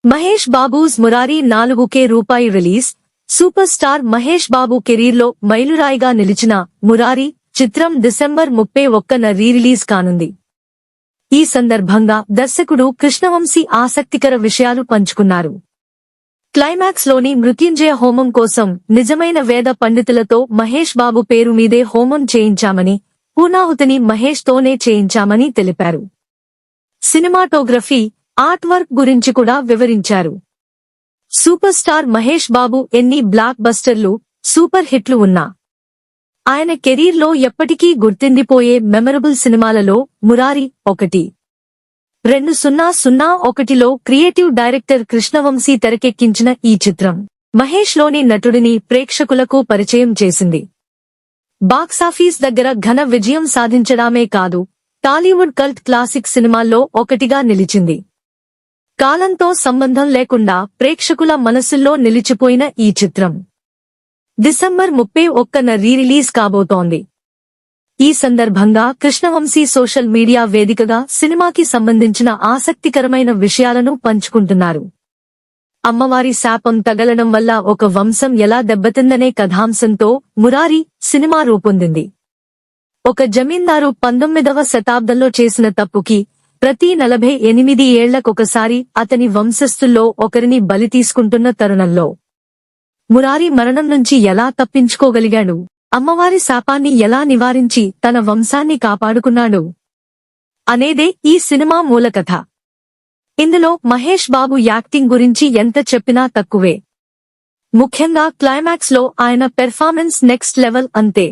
Mahesh Babu's Murari 4K రూపాయి release. Super star Mahesh Babu కెరీర్లో మైలురాయిగా నిలిచిన మురారి చిత్రం డిసెంబర్ 31న రీ-రిలీజ్ కానుంది. ఈ సందర్భంగా దర్శకుడు కృష్ణవంశీ ఆసక్తికర విషయాలు పంచుకున్నారు. క్లైమాక్స్ లోని మృత్యుంజయ హోమం కోసం నిజమైన వేద పండితులతో మహేష్ బాబు పేరు మీదే హోమం చేయించామని, పూర్ణాహుతిని మహేష్ తోనే చేయించామని తెలిపారు. సినిమాటోగ్రఫీ, ఆర్ట్ వర్క్ గురించి కూడా వివరించారు. సూపర్ స్టార్ మహేష్ బాబు ఎన్ని బ్లాక్ బస్టర్లు, సూపర్ హిట్లు ఉన్నా ఆయన కెరీర్లో ఎప్పటికీ గుర్తుండిపోయే మెమరబుల్ సినిమాలలో మురారి ఒకటి. 2001లో క్రియేటివ్ డైరెక్టర్ కృష్ణవంశీ తెరకెక్కించిన ఈ చిత్రం మహేష్ లోని నటుడిని ప్రేక్షకులకు పరిచయం చేసింది. బాక్సాఫీస్ దగ్గర ఘన విజయం సాధించడమే కాదు, టాలీవుడ్ కల్ట్ క్లాసిక్ సినిమాల్లో ఒకటిగా నిలిచింది. కాలంతో సంబంధం లేకుండా ప్రేక్షకుల మనసుల్లో నిలిచిపోయిన ఈ చిత్రం డిసెంబర్ 31న రీ-రిలీజ్ కాబోతోంది. ఈ సందర్భంగా కృష్ణవంశీ సోషల్ మీడియా వేదికగా సినిమాకి సంబంధించిన ఆసక్తికరమైన విషయాలను పంచుకుంటున్నారు. అమ్మవారి శాపం తగలడం వల్ల ఒక వంశం ఎలా దెబ్బతిందనే కథాంశంతో మురారి సినిమా రూపొందింది. ఒక జమీందారు 19వ శతాబ్దంలో చేసిన తప్పుకి ప్రతి 48 ఏళ్లకొకసారి అతని వంశస్థుల్లో ఒకరిని బలి తీసుకుంటున్న తరుణంలో మురారి మరణం నుంచి ఎలా తప్పించుకోగలిగాడు, అమ్మవారి శాపాన్ని ఎలా నివారించి తన వంశాన్ని కాపాడుకున్నాడు అనేదే ఈ సినిమా మూలకథ. ఇందులో మహేష్ బాబు యాక్టింగ్ గురించి ఎంత చెప్పినా తక్కువే. ముఖ్యంగా క్లైమాక్స్ లో ఆయన పెర్ఫార్మెన్స్ నెక్స్ట్ లెవెల్ అంతే.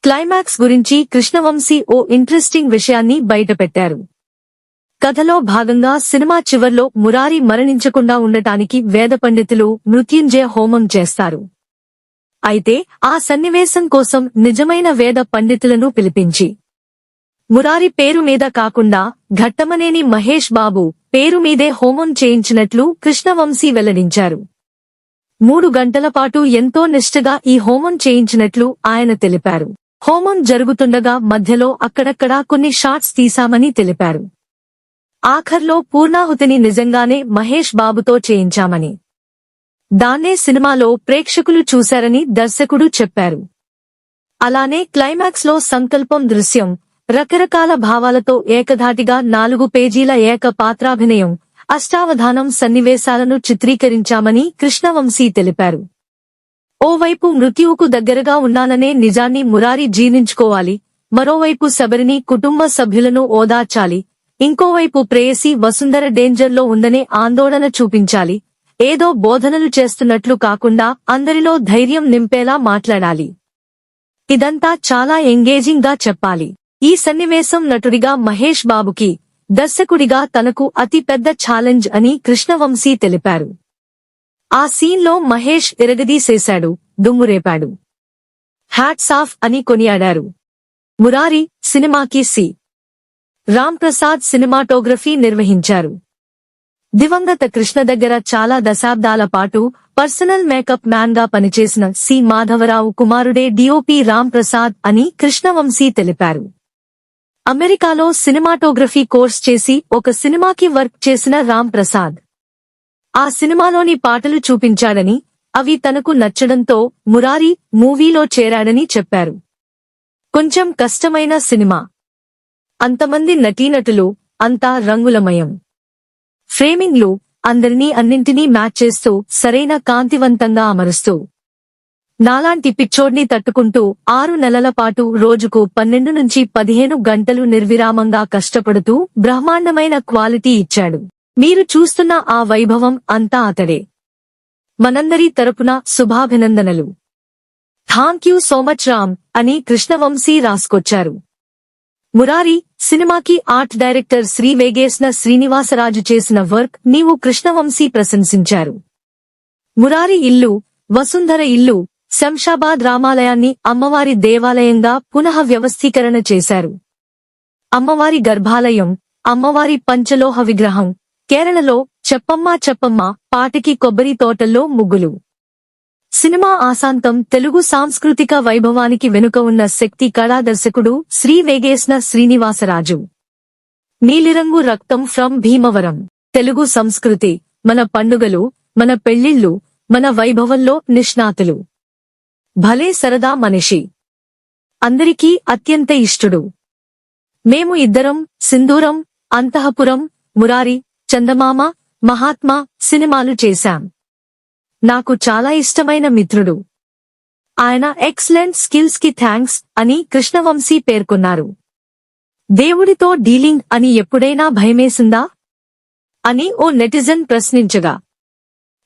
క్లైమాక్స్ గురించి కృష్ణవంశీ ఓ ఇంట్రెస్టింగ్ విషయాన్ని బయటపెట్టారు. కథలో భాగంగా సినిమా చివర్లో మురారి మరణించకుండా ఉండటానికి వేద పండితులు మృత్యుంజయ హోమం చేస్తారు. అయితే ఆ సన్నివేశం కోసం నిజమైన వేద పండితులను పిలిపించి మురారి పేరు మీద కాకుండా ఘట్టమనేని మహేష్ బాబు పేరు మీదే హోమం చేయించినట్లు కృష్ణవంశీ వెల్లడించారు. 3 గంటల పాటు ఎంతో నిష్ఠగా ఈ హోమం చేయించినట్లు ఆయన తెలిపారు. హోమం జరుగుతుండగా మధ్యలో అక్కడక్కడా కొన్ని షాట్స్ తీశామని తెలిపారు. ఆఖర్లో పూర్ణాహుతిని నిజంగానే మహేష్ బాబుతో చేయించామని, దాన్నే సినిమాలో ప్రేక్షకులు చూశారని దర్శకుడు చెప్పారు. అలానే క్లైమాక్స్ లో సంకల్పం దృశ్యం రకరకాల భావాలతో ఏకధాటిగా 4 పేజీల ఏక పాత్రాభినయం, అష్టావధానం సన్నివేశాలను చిత్రీకరించామని కృష్ణవంశీ తెలిపారు. ఓవైపు మృత్యువుకు దగ్గరగా ఉన్నాననే నిజాన్ని మురారి జీర్ణించుకోవాలి, మరోవైపు శబరిని కుటుంబ సభ్యులను ఓదార్చాలి, ఇంకోవైపు ప్రేయసి వసుంధర డేంజర్లో ఉందనే ఆందోళన చూపించాలి. ఏదో బోధనలు చేస్తున్నట్లు కాకుండా అందరిలో ధైర్యం నింపేలా మాట్లాడాలి. ఇదంతా చాలా ఎంగేజింగ్ గా చెప్పాలి. ఈ సన్నివేశం నటుడిగా మహేష్ బాబుకి, దర్శకుడిగా తనకు అతి పెద్ద ఛాలెంజ్ అని కృష్ణవంశీ తెలిపారు. ఆ సీన్లో మహేష్ ఇరగదీసేశాడు, దుమ్మురేపాడు. హ్యాట్స్ ఆఫ్ అని కొనియాడారు. మురారి సినిమాకి సి. రామ్ ప్రసాద్ సినిమాటోగ్రఫీ నిర్వహించారు. దివంగత కృష్ణ దగ్గర చాలా దశాబ్దాల పాటు పర్సనల్ మేకప్ మ్యాన్ గా పనిచేసిన సి. మాధవరావు కుమారుడే డిఓపి రామ్ ప్రసాద్ అని కృష్ణవంశీ తెలిపారు. అమెరికాలో సినిమాటోగ్రఫీ కోర్స్ చేసి ఒక సినిమాకి వర్క్ చేసిన రామ్ ప్రసాద్ ఆ సినిమాలోని పాటలు చూపించాడని, అవి తనకు నచ్చడంతో మురారి మూవీలో చేరాడని చెప్పారు. కొంచెం కష్టమైన సినిమా, అంతమంది నటీనటులు, అంతా రంగులమయం. ఫ్రేమింగ్లు అందరినీ అన్నింటినీ మ్యాచ్ చేస్తూ సరైన కాంతివంతంగా అమరుస్తూ నాలాంటి పిచ్చోడ్ని తట్టుకుంటూ 6 నెలల పాటు రోజుకు 12 నుంచి 15 గంటలు నిర్విరామంగా కష్టపడుతూ బ్రహ్మాండమైన క్వాలిటీ ఇచ్చాడు. మీరు చూస్తున్న ఆ వైభవం అంతా అతడే. మనందరి తరపున శుభాభినందనలు. థాంక్యూ సో మచ్ రామ్ అని కృష్ణవంశీ రాసుకొచ్చారు. మురారి సినిమాకి ఆర్ట్ డైరెక్టర్ శ్రీ వేగేశ్న శ్రీనివాసరాజు చేసిన వర్క్ నీవు కృష్ణవంశీ ప్రశంసించారు. మురారి ఇల్లు, వసుంధర ఇల్లు, శంషాబాద్ రామాలయాన్ని అమ్మవారి దేవాలయంగా పునః వ్యవస్థీకరణ చేశారు. అమ్మవారి గర్భాలయం, అమ్మవారి పంచలోహ విగ్రహం, కేరళలో చెప్పమ్మా చెప్పమ్మా పాటకి కొబ్బరి తోటల్లో ముగ్గులు. సినిమా ఆశాంతం తెలుగు సాంస్కృతిక వైభవానికి వెనుక ఉన్న శక్తి కళా దర్శకుడు శ్రీ వేగేశ్న శ్రీనివాసరాజు. నీలిరంగు రక్తం ఫ్రమ్ భీమవరం. తెలుగు సంస్కృతి, మన పండుగలు, మన పెళ్లిళ్లు, మన వైభవంలో నిష్ణాతులు. భలే సరదా మనిషి. అందరికీ అత్యంత ఇష్టుడు. మేము ఇద్దరం సింధూరం, అంతఃపురం, మురారి, చందమామ, మహాత్మా సినిమాలు చేశాం. నాకు చాలా ఇష్టమైన మిత్రుడు. ఆయన ఎక్సలెంట్ స్కిల్స్ కి థ్యాంక్స్ అని కృష్ణవంశీ పేర్కొన్నారు. దేవుడితో డీలింగ్ అని ఎప్పుడైనా భయమేసిందా అని ఓ నెటిజన్ ప్రశ్నించగా,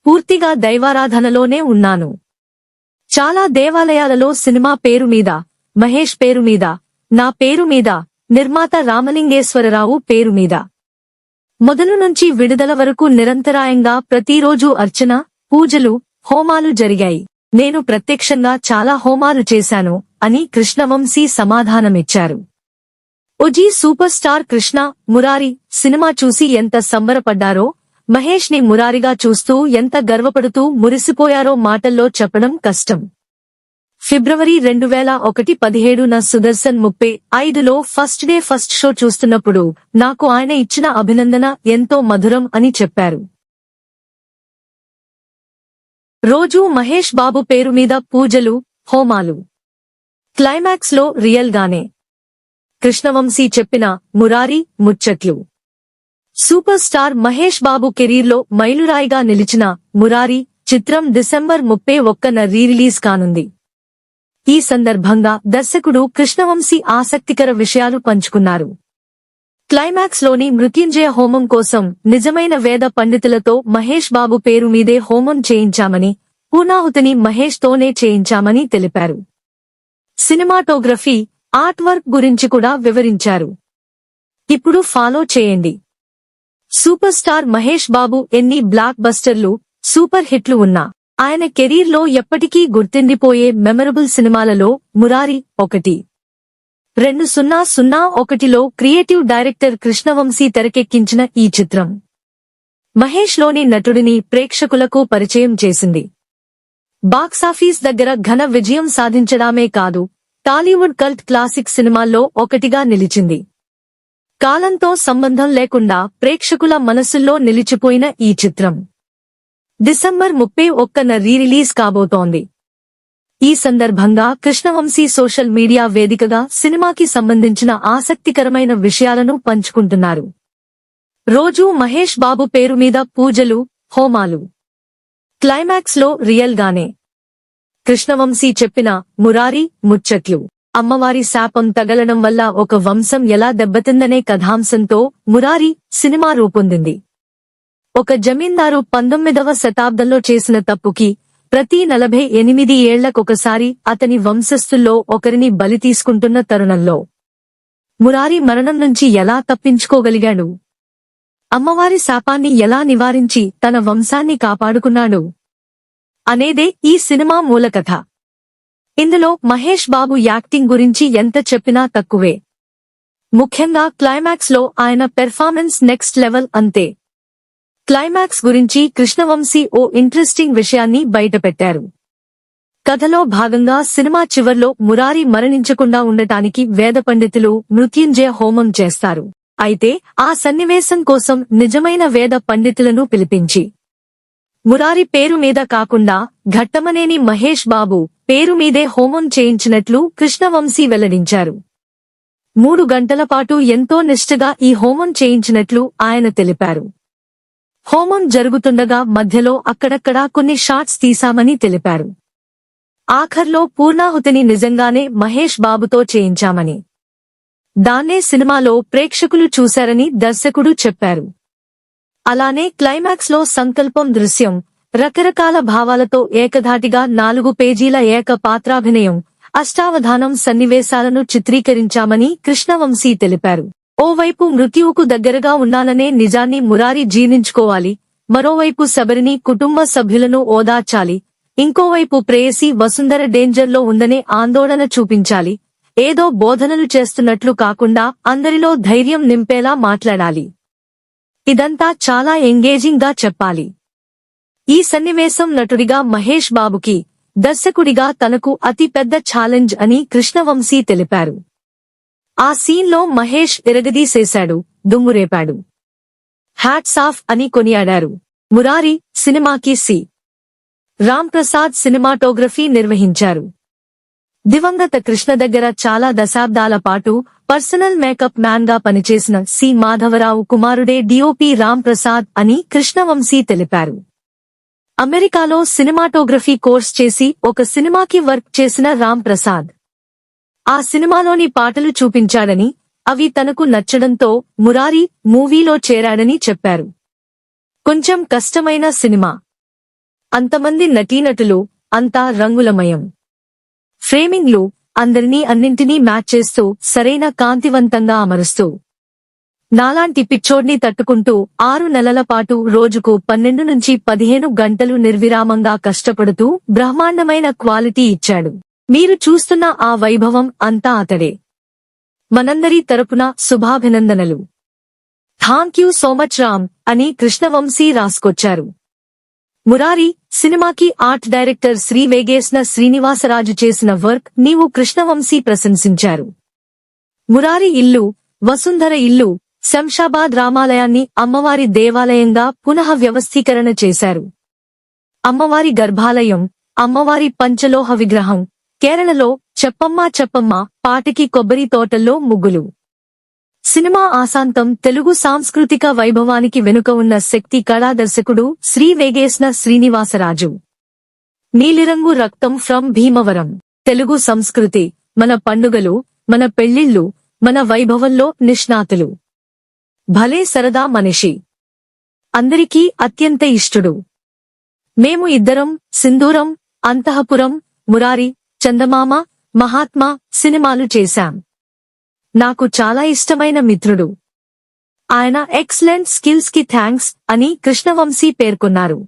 పూర్తిగా దైవారాధనలోనే ఉన్నాను. చాలా దేవాలయాలలో సినిమా పేరు మీద, మహేష్ పేరు మీద, నా పేరు మీద, నిర్మాత రామలింగేశ్వరరావు పేరు మీద మొదలు నుంచి విడుదల వరకు నిరంతరాయంగా ప్రతిరోజూ అర్చన, పూజలు, హోమాలు జరిగాయి. నేను ప్రత్యక్షంగా చాలా హోమాలు చేశాను అని కృష్ణవంశీ సమాధానమిచ్చారు. OG super star Krishna, Murari సినిమా చూసి ఎంత సంబరపడ్డారో, మహేష్ ని మురారిగా చూస్తూ ఎంత గర్వపడుతూ మురిసిపోయారో మాటల్లో చెప్పడం కష్టం. ఫిబ్రవరి 2001 17న సుదర్శన్ 35లో ఫస్ట్ డే ఫస్ట్ షో చూస్తున్నప్పుడు నాకు ఆయన ఇచ్చిన అభినందన ఎంతో మధురం అని చెప్పారు. రోజూ మహేష్ బాబు పేరు మీద పూజలు, హోమాలు. క్లైమాక్స్ లో రియల్ గానే కృష్ణవంశీ చెప్పిన మురారి ముచ్చట్లు. సూపర్ స్టార్ మహేష్ బాబు కెరీర్లో మైలురాయిగా నిలిచిన మురారి చిత్రం డిసెంబర్ 31న రీరిలీజ్ కానుంది. ఈ సందర్భంగా దర్శకుడు కృష్ణవంశీ ఆసక్తికర విషయాలు పంచుకున్నారు. క్లైమాక్స్ లోని మృత్యుంజయ హోమం కోసం నిజమైన వేద పండితులతో మహేష్ బాబు పేరు మీదే హోమం చేయించామని, పూర్ణాహుతిని మహేష్ తోనే చేయించామని తెలిపారు. సినిమాటోగ్రఫీ, ఆర్ట్ వర్క్ గురించి కూడా వివరించారు. ఇప్పుడు ఫాలో చేయండి. సూపర్ స్టార్ మహేష్ బాబు ఎన్ని బ్లాక్ బస్టర్లు, సూపర్ హిట్లు ఉన్నా ఆయన కెరీర్లో ఎప్పటికీ గుర్తుండిపోయే మెమరబుల్ సినిమాలలో మురారి ఒకటి. 2001లో క్రియేటివ్ డైరెక్టర్ కృష్ణవంశీ తెరకెక్కించిన ఈ చిత్రం మహేష్ లోని నటుడిని ప్రేక్షకులకు పరిచయం చేసింది. బాక్సాఫీస్ దగ్గర ఘన విజయం సాధించడమే కాదు, టాలీవుడ్ కల్ట్ క్లాసిక్ సినిమాల్లో ఒకటిగా నిలిచింది. కాలంతో సంబంధం లేకుండా ప్రేక్షకుల మనసుల్లో నిలిచిపోయిన ఈ చిత్రం డిసెంబర్ 31న రీరిలీజ్ కాబోతోంది. ఈ సందర్భంగా కృష్ణవంశీ సోషల్ మీడియా వేదికగా సినిమాకి సంబంధించిన ఆసక్తికరమైన విషయాలను పంచుకుంటున్నారు. రోజూ మహేష్ బాబు పేరు మీద పూజలు, హోమాలు. క్లైమాక్స్ లో రియల్ గానే కృష్ణవంశీ చెప్పిన మురారి ముచ్చట్లు. అమ్మవారి శాపం తగలడం వల్ల ఒక వంశం ఎలా దెబ్బతిందనే కథాంశంతో మురారి సినిమా రూపొందింది. ఒక జమీందారు 19వ శతాబ్దంలో చేసిన తప్పుకి ప్రతి 48 ఏళ్లకొకసారి అతని వంశస్థుల్లో ఒకరిని బలి తీసుకుంటున్న తరుణంలో మురారి మరణం నుంచి ఎలా తప్పించుకోగలిగాడు? అమ్మవారి శాపాన్ని ఎలా నివారించి తన వంశాన్ని కాపాడుకున్నాడు అనేదే ఈ సినిమా మూలకథ. ఇందులో మహేష్ బాబు యాక్టింగ్ గురించి ఎంత చెప్పినా తక్కువే. ముఖ్యంగా క్లైమాక్స్ లో ఆయన పెర్ఫార్మెన్స్ నెక్స్ట్ లెవెల్ అంతే. క్లైమాక్స్ గురించి కృష్ణవంశీ ఓ ఇంట్రెస్టింగ్ విషయాన్ని బయటపెట్టారు. కథలో భాగంగా సినిమా చివర్లో మురారి మరణించకుండా ఉండటానికి వేద పండితులు మృత్యుంజయ హోమం చేస్తారు. అయితే ఆ సన్నివేశం కోసం నిజమైన వేద పండితులను పిలిపించి మురారి పేరు మీద కాకుండా ఘట్టమనేని మహేష్ బాబు పేరు మీదే హోమం చేయించినట్లు కృష్ణవంశీ వెల్లడించారు. 3 గంటల పాటు ఎంతో నిష్ఠగా ఈ హోమం చేయించినట్లు ఆయన తెలిపారు. హోమం జరుగుతుండగా మధ్యలో అక్కడక్కడా కొన్ని షాట్స్ తీశామని తెలిపారు. ఆఖర్లో పూర్ణాహుతిని నిజంగానే మహేష్ బాబుతో చేయించామని, దాన్నే సినిమాలో ప్రేక్షకులు చూశారని దర్శకుడు చెప్పారు. అలానే క్లైమాక్స్ లో సంకల్పం దృశ్యం రకరకాల భావాలతో ఏకధాటిగా 4 పేజీల ఏక పాత్రాభినయం, అష్టావధానం సన్నివేశాలను చిత్రీకరించామని కృష్ణవంశీ తెలిపారు. ఓవైపు మృత్యువుకు దగ్గరగా ఉన్నాననే నిజాన్ని మురారి జీర్ణించుకోవాలి, మరోవైపు శబరిని కుటుంబ సభ్యులను ఓదార్చాలి, ఇంకోవైపు ప్రేయసి వసుంధర డేంజర్లో ఉందనే ఆందోళన చూపించాలి. ఏదో బోధనలు చేస్తున్నట్లు కాకుండా అందరిలో ధైర్యం నింపేలా మాట్లాడాలి. ఇదంతా చాలా ఎంగేజింగ్ గా చెప్పాలి. ఈ సన్నివేశం నటుడిగా మహేష్ బాబుకి, దర్శకుడిగా తనకు అతి పెద్ద ఛాలెంజ్ అని కృష్ణవంశీ తెలిపారు. ఆ సీన్లో మహేష్ ఇరగదీసేశాడు, దుమ్మురేపాడు. హ్యాట్స్ ఆఫ్ అని కొనియాడారు. మురారి సినిమాకి సి. రాంప్రసాద్ సినిమాటోగ్రఫీ నిర్వహించారు. దివంగత కృష్ణ దగ్గర చాలా దశాబ్దాల పాటు పర్సనల్ మేకప్ మ్యాన్ గా పనిచేసిన సి. మాధవరావు కుమారుడే డిఓపి రాంప్రసాద్ అని కృష్ణవంశీ తెలిపారు. అమెరికాలో సినిమాటోగ్రఫీ కోర్స్ చేసి ఒక సినిమాకి వర్క్ చేసిన రాంప్రసాద్ ఆ సినిమాలోని పాటలు చూపించాడని, అవి తనకు నచ్చడంతో మురారి మూవీలో చేరాడని చెప్పారు. కొంచెం కష్టమైన సినిమా. అంతమంది నటీనటులు, అంతా రంగులమయం. ఫ్రేమింగ్లు, అందరినీ అన్నింటినీ మ్యాచ్ చేస్తూ సరైన కాంతివంతంగా అమరుస్తూ నాలాంటి పిచ్చోడ్ని తట్టుకుంటూ 6 నెలల పాటు రోజుకు 12 నుంచి 15 గంటలు నిర్విరామంగా కష్టపడుతూ బ్రహ్మాండమైన క్వాలిటీ ఇచ్చాడు. మీరు చూస్తున్న ఆ వైభవం అంతా అతడే. మనందరి తరపున శుభాభినందనలు. థాంక్యూ సో మచ్ రామ్ అని కృష్ణవంశీ రాసుకొచ్చారు. మురారి సినిమాకి ఆర్ట్ డైరెక్టర్ శ్రీ వేగేశ్న శ్రీనివాసరాజు చేసిన వర్క్ నీవు కృష్ణవంశీ ప్రశంసించారు. మురారి ఇల్లు, వసుంధర ఇల్లు, శంషాబాద్ రామాలయాన్ని అమ్మవారి దేవాలయంగా పునః వ్యవస్థీకరణ చేశారు. అమ్మవారి గర్భాలయం, అమ్మవారి పంచలోహ విగ్రహం, కేరళలో చెప్పమ్మా చెప్పమ్మా పాటకి కొబ్బరి తోటల్లో ముగ్గులు. సినిమా ఆశాంతం తెలుగు సాంస్కృతిక వైభవానికి వెనుక ఉన్న శక్తి కళా దర్శకుడు శ్రీ వేగేశ్న శ్రీనివాసరాజు. నీలిరంగు రక్తం ఫ్రమ్ భీమవరం. తెలుగు సంస్కృతి, మన పండుగలు, మన పెళ్లిళ్లు, మన వైభవంలో నిష్ణాతులు. భలే సరదా మనిషి. అందరికీ అత్యంత ఇష్టుడు. మేము ఇద్దరం సింధూరం, అంతఃపురం, మురారి, చందమామ, మహాత్మా సినిమాలు చేశాం. నాకు చాలా ఇష్టమైన మిత్రుడు. ఆయన ఎక్సలెంట్ స్కిల్స్ కి థ్యాంక్స్ అని కృష్ణవంశీ పేర్కొన్నారు.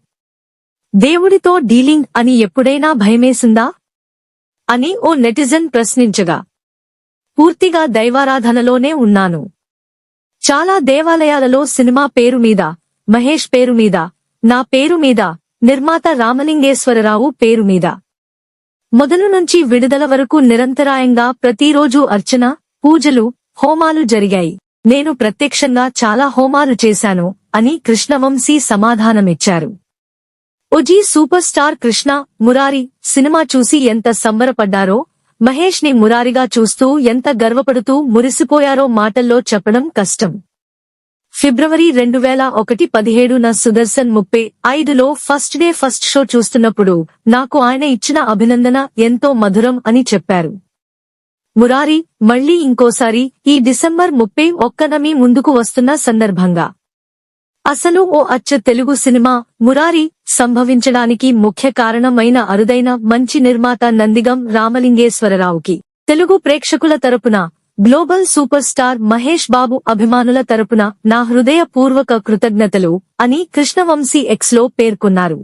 దేవుడితో డీలింగ్ అని ఎప్పుడైనా భయమేసిందా అని ఓ నెటిజన్ ప్రశ్నించగా, పూర్తిగా దైవారాధనలోనే ఉన్నాను. చాలా దేవాలయాలలో సినిమా పేరు మీద, మహేష్ పేరు మీద, నా పేరు మీద, నిర్మాత రామలింగేశ్వరరావు పేరు మీద మొదలు నుంచి విడుదల వరకు నిరంతరాయంగా ప్రతిరోజు అర్చన, పూజలు, హోమాలు జరిగాయి. నేను ప్రత్యక్షంగా చాలా హోమాలు చేశాను అని కృష్ణవంశీ సమాధానమిచ్చారు. OG super star Krishna, Murari సినిమా చూసి ఎంత సంబరపడ్డారో, మహేష్ ని మురారిగా చూస్తూ ఎంత గర్వపడుతూ మురిసిపోయారో మాటల్లో చెప్పడం కష్టం. ఫిబ్రవరి 2001 17న సుదర్శన్ 35లో ఫస్ట్ డే ఫస్ట్ షో చూస్తున్నప్పుడు నాకు ఆయన ఇచ్చిన అభినందన ఎంతో మధురం అని చెప్పారు. మురారి మళ్లీ ఇంకోసారి ఈ డిసెంబర్ 31న మీ ముందుకు వస్తున్న సందర్భంగా అసలు ఓ అచ్చ తెలుగు సినిమా మురారి సంభవించడానికి ముఖ్య కారణమైన అరుదైన మంచి నిర్మాత నందిగం రామలింగేశ్వరరావుకి తెలుగు ప్రేక్షకుల తరపున, global super star Mahesh Babu అభిమానుల తరపున నా హృదయపూర్వక కృతజ్ఞతలు అని కృష్ణవంశీ ఎక్స్లో పేర్కొన్నారు.